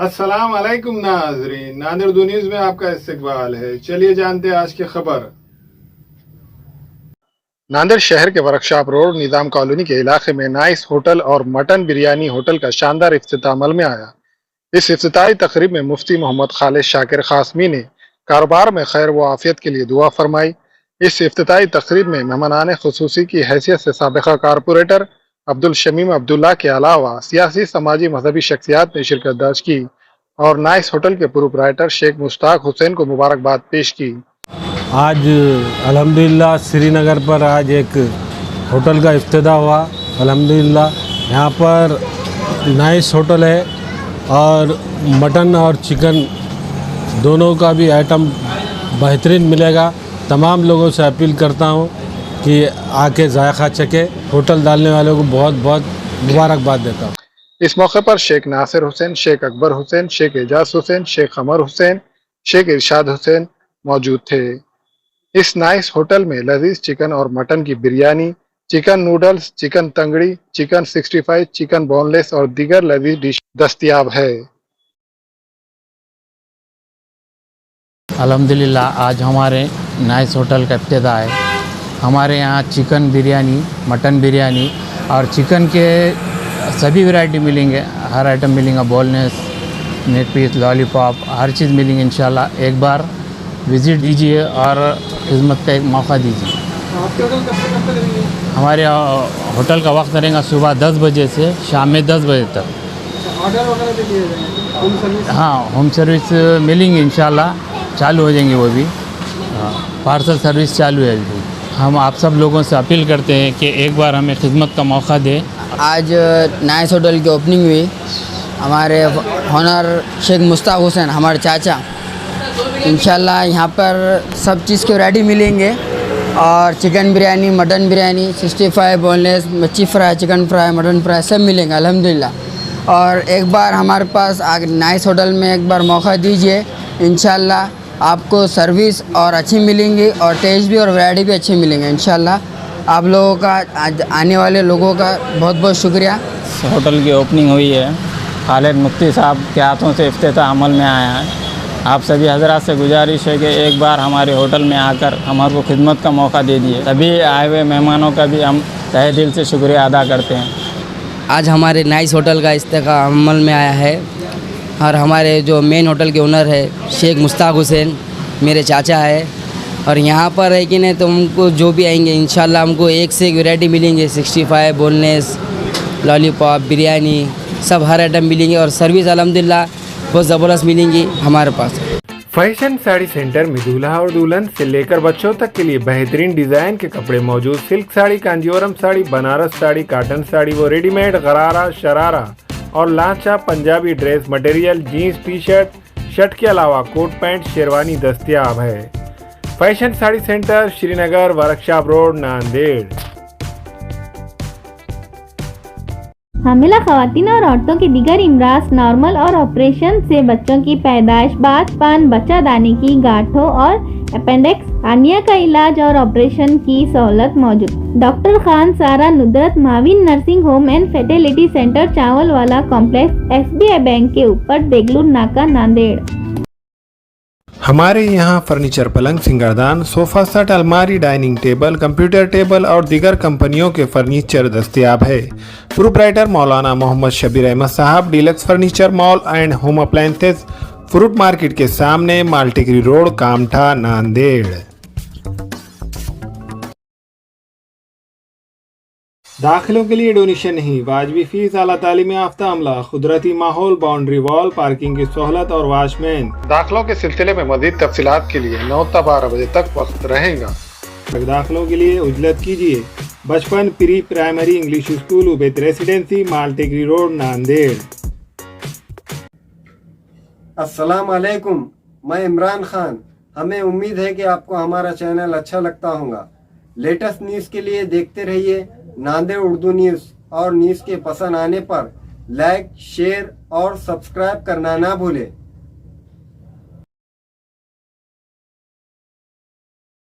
अस्सलाम वालेकुम नाज़रीन, नांदेड़ उर्दू न्यूज़ में आपका इस्तकबाल है। चलिए जानते हैं आज की खबर। नांदेड़ शहर के वर्कशॉप रोड निजाम कॉलोनी के इलाके में नाइस होटल और मटन बिरयानी होटल का शानदार इफ्तिताह अमल में आया। इस इफ्तिताही तकरीब में मुफ्ती मोहम्मद खालिद शाकिर खासमी ने कारोबार में खैर व आफियत के लिए दुआ फरमाई। इस इफ्तिताही तकरीब में मेहमानान खुसूसी की हैसियत से साबिका कारपोरेटर अब्दुल शमीम अब्दुल्ला के अलावा सियासी समाजी मजहबी शख्सियात ने शिरकत दर्ज की और नाइस होटल के प्रोपराइटर शेख मुश्ताक हुसैन को मुबारकबाद पेश की। आज अल्हम्दुलिल्लाह श्रीनगर पर आज एक होटल का इफ्तिताह हुआ। अल्हम्दुलिल्लाह यहाँ पर नाइस होटल है और मटन और चिकन दोनों का भी आइटम बेहतरीन मिलेगा। तमाम लोगों से अपील करता हूँ कि आके जायका चखे। होटल डालने वालों को बहुत बहुत मुबारकबाद देता हूँ। इस मौके पर शेख नासिर हुसैन, शेख अकबर हुसैन, शेख एजाज हुसैन, शेख अमर हुसैन, शेख इरशाद हुसैन मौजूद थे। इस नाइस होटल में लजीज चिकन और मटन की biryani, chicken noodles, chicken तंगड़ी, chicken 65, chicken boneless और दीगर लजीज डिश दस्तयाब है। अल्हम्दुलिल्लाह आज हमारे नाइस होटल का इफ्तिताह है। हमारे यहाँ चिकन बिरयानी, मटन बिरयानी और चिकन के सभी वैरायटी मिलेंगे। हर आइटम मिलेंगे, बोनलेस, नेक पीस, लॉलीपॉप, हर चीज़ मिलेंगे इंशाल्लाह। एक बार विज़िट दीजिए और खिदमत का एक मौका दीजिए। हमारे होटल का वक्त रहेगा सुबह 10 बजे से शाम में 10 बजे तक। ऑर्डर वगैरह भी दिए जाएंगे? Home service? हाँ, होम सर्विस मिलेंगी इंशाल्लाह, चालू हो जाएंगी वो भी। हाँ, पार्सल सर्विस चालू है अभी। हम आप सब लोगों से अपील करते हैं कि एक बार हमें खिदमत का मौका दें। आज नाइस होटल की ओपनिंग हुई। हमारे ऑनर शेख मुश्ताक हुसैन, हमारे चाचा, इंशाल्लाह यहाँ पर सब चीज़ की वैरायटी मिलेंगे और chicken biryani, mutton biryani, 65, boneless, मच्छी fry, chicken fry, mutton fry सब मिलेंगे अल्हम्दुलिल्लाह। और एक बार हमारे पास नाइस होटल में एक बार मौका दीजिए, इंशाल्लाह आपको सर्विस और अच्छी मिलेंगी और टेस्ट भी और वैरायटी भी अच्छी मिलेंगे इंशाल्लाह। आप लोगों का आने वाले लोगों का बहुत बहुत शुक्रिया। होटल की ओपनिंग हुई है, खालिद मुफ्ती साहब के हाथों से इफ्तिताह अमल में आया है। आप सभी हजरात से गुजारिश है कि एक बार हमारे होटल में आकर हमारे को खिदमत का मौका दे दिए। सभी आए हुए मेहमानों का भी हम तहे दिल से शुक्रिया अदा करते हैं। आज हमारे नाइस होटल का इफ्तिताह अमल में आया है और हमारे जो मेन होटल के ओनर है शेख मुश्ताक हुसैन मेरे चाचा है। और यहाँ पर है कि नहीं तो हमको जो भी आएंगे इंशाल्लाह हमको एक से एक वैरायटी मिलेंगे। 65, बोनलेस, लॉलीपॉप, बिरयानी सब हर आइटम मिलेंगे और सर्विस अल्हम्दुलिल्लाह बहुत ज़बरदस्त मिलेंगी हमारे पास। फैशन साड़ी सेंटर में दूल्हा और दुल्हन से लेकर बच्चों तक के लिए बेहतरीन डिजाइन के कपड़े मौजूद। सिल्क साड़ी, कांजीवरम साड़ी, बनारस साड़ी, कॉटन साड़ी वो रेडीमेड, गरारा, शरारा और लांचा Punjabi dress material, jeans, T shirt के अलावा कोट पैंट, शेरवानी दस्तयाब है। Fashion sari centre, Srinagar, workshop road, Nanded. हामिला ख़वातीन और औरतों के दीगर इमराज, नॉर्मल और ऑपरेशन से बच्चों की पैदाइश, बात पान, बच्चा दाने की गांठों और अपेंडिक्स, हार्निया का इलाज और ऑपरेशन की सहूलत मौजूद। Doctor Khan Sara Nudrat Mavin nursing home and fertility centre, चावल वाला कॉम्प्लेक्स, SBI बैंक के ऊपर, देगलूर नाका, नांदेड़। हमारे यहाँ फर्नीचर, पलंग, सिंगारदान, सोफा सेट, अलमारी, डाइनिंग टेबल, कंप्यूटर टेबल और दीगर कंपनियों के फर्नीचर दस्तयाब है। प्रोपराइटर मौलाना मोहम्मद शबीर अहमद साहब, deluxe furniture mall and home appliances, fruit market के सामने, माल्टीगिरी रोड, कामठा, नांदेड़। दाखिलों के लिए डोनेशन नहीं, वाजबी फीस, आला तालीम याफ्ता अमला, कुदरती माहौल, बाउंड्री वॉल, पार्किंग की सहूलत और वॉचमैन। दाखिलों के सिलसिले में मज़ीद तफसीलात के लिए 9 से 12 बजे तक वक्त रहेगा। दाखिलों के लिए उजलत कीजिए Bachpan pre primary English school, Ubaid residency, Maltigiri road, Nanded. अस्सलाम वालेकुम, मैं इमरान खान। हमें उम्मीद है कि आपको हमारा चैनल अच्छा लगता होगा। लेटेस्ट न्यूज़ के लिए देखते रहिए नांदेड़ उर्दू न्यूज़ और न्यूज़ के पसंद आने पर लाइक, शेयर और सब्सक्राइब करना ना भूलें।